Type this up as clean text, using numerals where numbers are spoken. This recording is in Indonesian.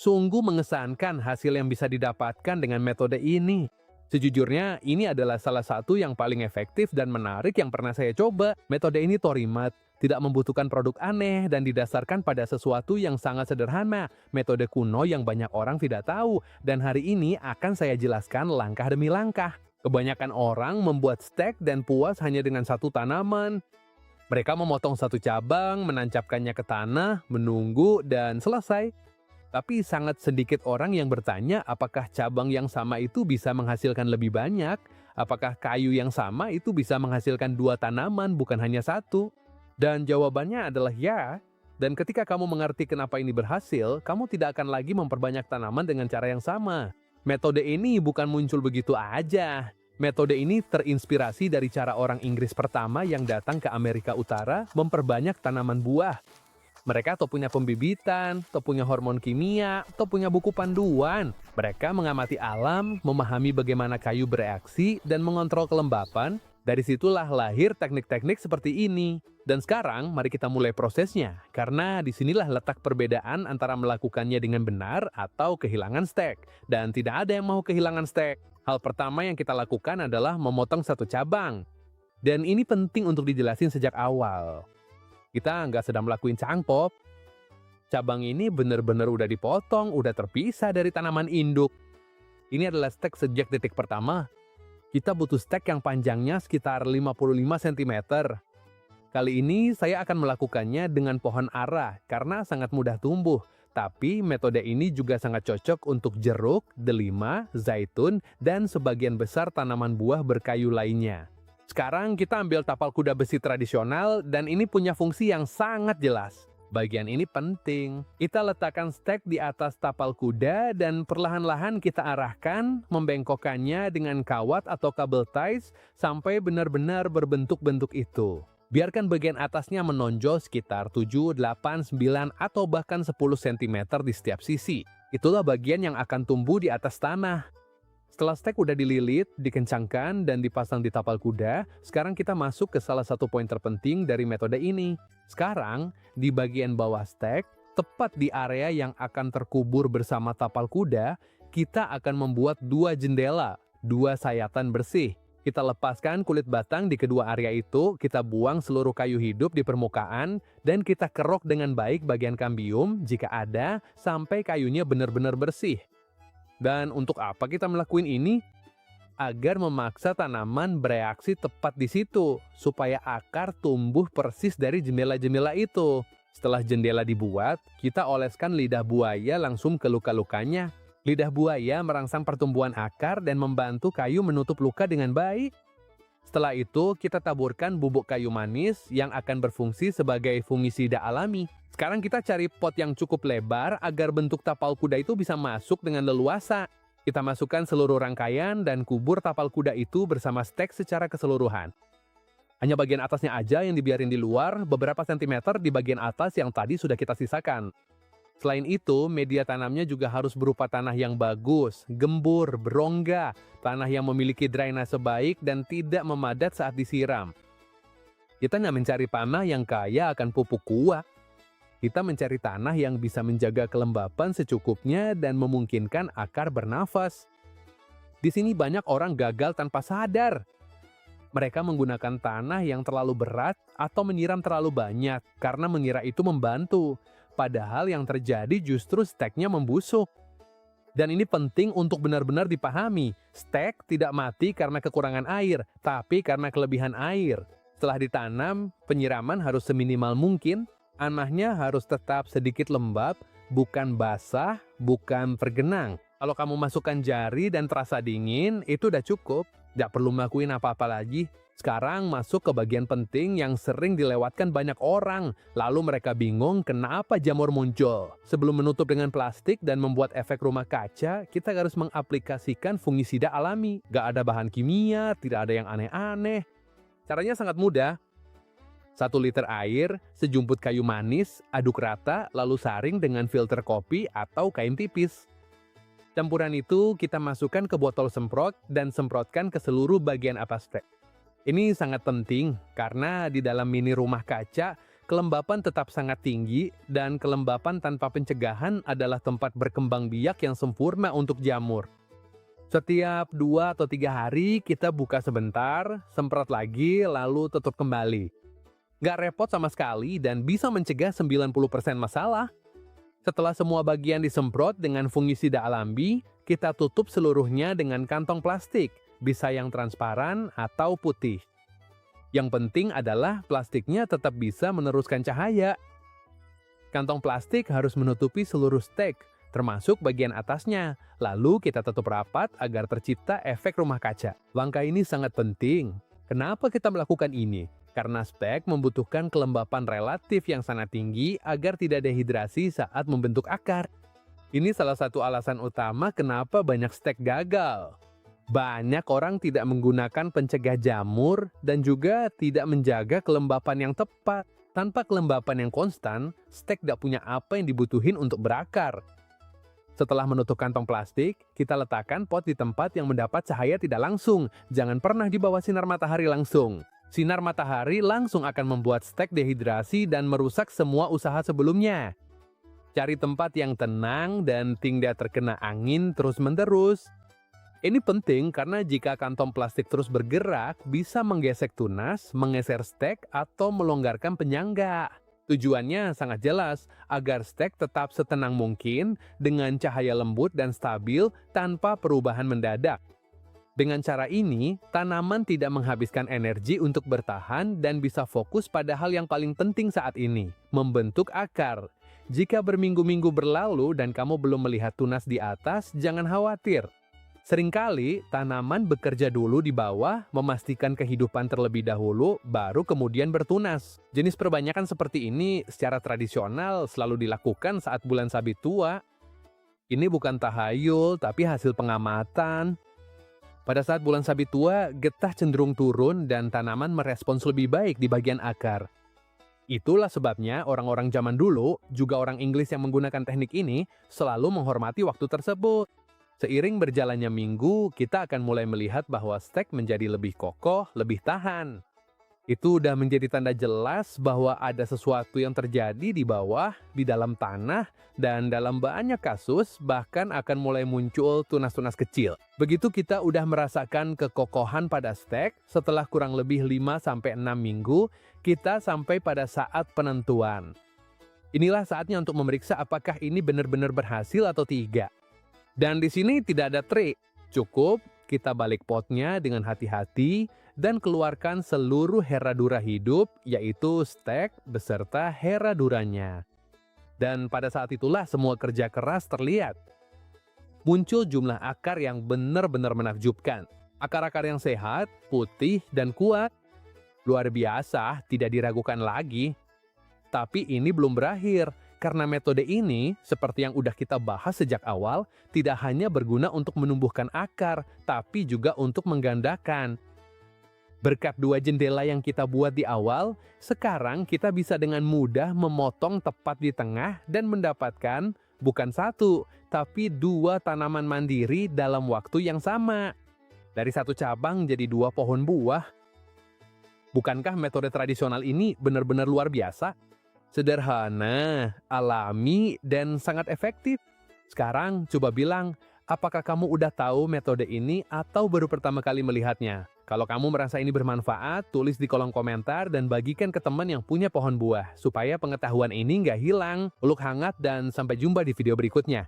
Sungguh mengesankan hasil yang bisa didapatkan dengan metode ini. Sejujurnya, ini adalah salah satu yang paling efektif dan menarik yang pernah saya coba. Metode ini Torimat, tidak membutuhkan produk aneh dan didasarkan pada sesuatu yang sangat sederhana. Metode kuno yang banyak orang tidak tahu, dan hari ini akan saya jelaskan langkah demi langkah. Kebanyakan orang membuat stek dan puas hanya dengan satu tanaman. Mereka memotong satu cabang, menancapkannya ke tanah, menunggu, dan selesai. Tapi sangat sedikit orang yang bertanya apakah cabang yang sama itu bisa menghasilkan lebih banyak, apakah kayu yang sama itu bisa menghasilkan dua tanaman bukan hanya satu. Dan jawabannya adalah ya. Dan ketika kamu mengerti kenapa ini berhasil, kamu tidak akan lagi memperbanyak tanaman dengan cara yang sama. Metode ini bukan muncul begitu aja. Metode ini terinspirasi dari cara orang Inggris pertama yang datang ke Amerika Utara memperbanyak tanaman buah. Mereka atau punya pembibitan, atau punya hormon kimia, atau punya buku panduan. Mereka mengamati alam, memahami bagaimana kayu bereaksi, dan mengontrol kelembapan. Dari situlah lahir teknik-teknik seperti ini. Dan sekarang, mari kita mulai prosesnya. Karena disinilah letak perbedaan antara melakukannya dengan benar atau kehilangan stek. Dan tidak ada yang mau kehilangan stek. Hal pertama yang kita lakukan adalah memotong satu cabang. Dan ini penting untuk dijelasin sejak awal. Kita nggak sedang melakukan cangpop. Cabang ini benar-benar udah dipotong, udah terpisah dari tanaman induk. Ini adalah stek sejak detik pertama. Kita butuh stek yang panjangnya sekitar 55 cm. Kali ini saya akan melakukannya dengan pohon ara karena sangat mudah tumbuh. Tapi metode ini juga sangat cocok untuk jeruk, delima, zaitun, dan sebagian besar tanaman buah berkayu lainnya. Sekarang kita ambil tapal kuda besi tradisional dan ini punya fungsi yang sangat jelas. Bagian ini penting. Kita letakkan stek di atas tapal kuda dan perlahan-lahan kita arahkan, membengkokkannya dengan kawat atau kabel ties sampai benar-benar berbentuk bentuk itu. Biarkan bagian atasnya menonjol sekitar 7, 8, 9, atau bahkan 10 cm di setiap sisi. Itulah bagian yang akan tumbuh di atas tanah. Setelah stek udah dililit, dikencangkan, dan dipasang di tapal kuda, sekarang kita masuk ke salah satu poin terpenting dari metode ini. Sekarang, di bagian bawah stek, tepat di area yang akan terkubur bersama tapal kuda, kita akan membuat dua jendela, dua sayatan bersih. Kita lepaskan kulit batang di kedua area itu, kita buang seluruh kayu hidup di permukaan, dan kita kerok dengan baik bagian kambium, jika ada, sampai kayunya benar-benar bersih. Dan untuk apa kita melakukan ini? Agar memaksa tanaman bereaksi tepat di situ, supaya akar tumbuh persis dari jendela-jendela itu. Setelah jendela dibuat, kita oleskan lidah buaya langsung ke luka-lukanya. Lidah buaya merangsang pertumbuhan akar dan membantu kayu menutup luka dengan baik. Setelah itu, kita taburkan bubuk kayu manis yang akan berfungsi sebagai fungisida alami. Sekarang kita cari pot yang cukup lebar agar bentuk tapal kuda itu bisa masuk dengan leluasa. Kita masukkan seluruh rangkaian dan kubur tapal kuda itu bersama stek secara keseluruhan. Hanya bagian atasnya aja yang dibiarin di luar, beberapa sentimeter di bagian atas yang tadi sudah kita sisakan. Selain itu, media tanamnya juga harus berupa tanah yang bagus, gembur, berongga, tanah yang memiliki drainase baik dan tidak memadat saat disiram. Kita nggak mencari tanah yang kaya akan pupuk kuat. Kita mencari tanah yang bisa menjaga kelembapan secukupnya dan memungkinkan akar bernafas. Di sini banyak orang gagal tanpa sadar. Mereka menggunakan tanah yang terlalu berat atau menyiram terlalu banyak karena mengira itu membantu. Padahal yang terjadi justru steknya membusuk. Dan ini penting untuk benar-benar dipahami. Stek tidak mati karena kekurangan air, tapi karena kelebihan air. Setelah ditanam, penyiraman harus seminimal mungkin. Tanahnya harus tetap sedikit lembab, bukan basah, bukan tergenang. Kalau kamu masukkan jari dan terasa dingin, itu udah cukup. Nggak perlu melakukan apa-apa lagi. Sekarang masuk ke bagian penting yang sering dilewatkan banyak orang. Lalu mereka bingung kenapa jamur muncul. Sebelum menutup dengan plastik dan membuat efek rumah kaca, kita harus mengaplikasikan fungisida alami. Nggak ada bahan kimia, tidak ada yang aneh-aneh. Caranya sangat mudah. 1 liter air, sejumput kayu manis, aduk rata, lalu saring dengan filter kopi atau kain tipis. Campuran itu kita masukkan ke botol semprot dan semprotkan ke seluruh bagian atas stek. Ini sangat penting karena di dalam mini rumah kaca, kelembapan tetap sangat tinggi, dan kelembapan tanpa pencegahan adalah tempat berkembang biak yang sempurna untuk jamur. Setiap 2 atau 3 hari kita buka sebentar, semprot lagi, lalu tutup kembali. Nggak repot sama sekali dan bisa mencegah 90% masalah. Setelah semua bagian disemprot dengan fungisida alami, kita tutup seluruhnya dengan kantong plastik, bisa yang transparan atau putih. Yang penting adalah plastiknya tetap bisa meneruskan cahaya. Kantong plastik harus menutupi seluruh stek, termasuk bagian atasnya. Lalu kita tutup rapat agar tercipta efek rumah kaca. Langkah ini sangat penting. Kenapa kita melakukan ini? Karena stek membutuhkan kelembapan relatif yang sangat tinggi agar tidak dehidrasi saat membentuk akar. Ini salah satu alasan utama kenapa banyak stek gagal. Banyak orang tidak menggunakan pencegah jamur dan juga tidak menjaga kelembapan yang tepat. Tanpa kelembapan yang konstan, stek tidak punya apa yang dibutuhin untuk berakar. Setelah menutup kantong plastik, kita letakkan pot di tempat yang mendapat cahaya tidak langsung. Jangan pernah di bawah sinar matahari langsung. Sinar matahari langsung akan membuat stek dehidrasi dan merusak semua usaha sebelumnya. Cari tempat yang tenang dan tidak terkena angin terus-menerus. Ini penting karena jika kantong plastik terus bergerak, bisa menggesek tunas, menggeser stek, atau melonggarkan penyangga. Tujuannya sangat jelas, agar stek tetap setenang mungkin dengan cahaya lembut dan stabil tanpa perubahan mendadak. Dengan cara ini, tanaman tidak menghabiskan energi untuk bertahan dan bisa fokus pada hal yang paling penting saat ini, membentuk akar. Jika berminggu-minggu berlalu dan kamu belum melihat tunas di atas, jangan khawatir. Seringkali, tanaman bekerja dulu di bawah, memastikan kehidupan terlebih dahulu, baru kemudian bertunas. Jenis perbanyakan seperti ini secara tradisional selalu dilakukan saat bulan sabit tua. Ini bukan tahayul, tapi hasil pengamatan. Pada saat bulan sabit tua, getah cenderung turun dan tanaman merespons lebih baik di bagian akar. Itulah sebabnya orang-orang zaman dulu, juga orang Inggris yang menggunakan teknik ini, selalu menghormati waktu tersebut. Seiring berjalannya minggu, kita akan mulai melihat bahwa stek menjadi lebih kokoh, lebih tahan. Itu udah menjadi tanda jelas bahwa ada sesuatu yang terjadi di bawah, di dalam tanah, dan dalam banyak kasus bahkan akan mulai muncul tunas-tunas kecil. Begitu kita udah merasakan kekokohan pada stek, setelah kurang lebih 5-6 minggu, kita sampai pada saat penentuan. Inilah saatnya untuk memeriksa apakah ini benar-benar berhasil atau tidak. Dan di sini tidak ada trik, cukup kita balik potnya dengan hati-hati dan keluarkan seluruh Herradura hidup, yaitu stek beserta Herraduranya. Dan pada saat itulah semua kerja keras terlihat. Muncul jumlah akar yang benar-benar menakjubkan. Akar-akar yang sehat, putih, dan kuat. Luar biasa, tidak diragukan lagi. Tapi ini belum berakhir. Karena metode ini, seperti yang udah kita bahas sejak awal, tidak hanya berguna untuk menumbuhkan akar, tapi juga untuk menggandakan. Berkat 2 jendela yang kita buat di awal, sekarang kita bisa dengan mudah memotong tepat di tengah dan mendapatkan bukan 1, tapi 2 tanaman mandiri dalam waktu yang sama. Dari 1 cabang jadi 2 pohon buah. Bukankah metode tradisional ini benar-benar luar biasa? Sederhana, alami, dan sangat efektif. Sekarang coba bilang, apakah kamu udah tahu metode ini atau baru pertama kali melihatnya? Kalau kamu merasa ini bermanfaat, tulis di kolom komentar dan bagikan ke teman yang punya pohon buah, supaya pengetahuan ini nggak hilang. Peluk hangat dan sampai jumpa di video berikutnya.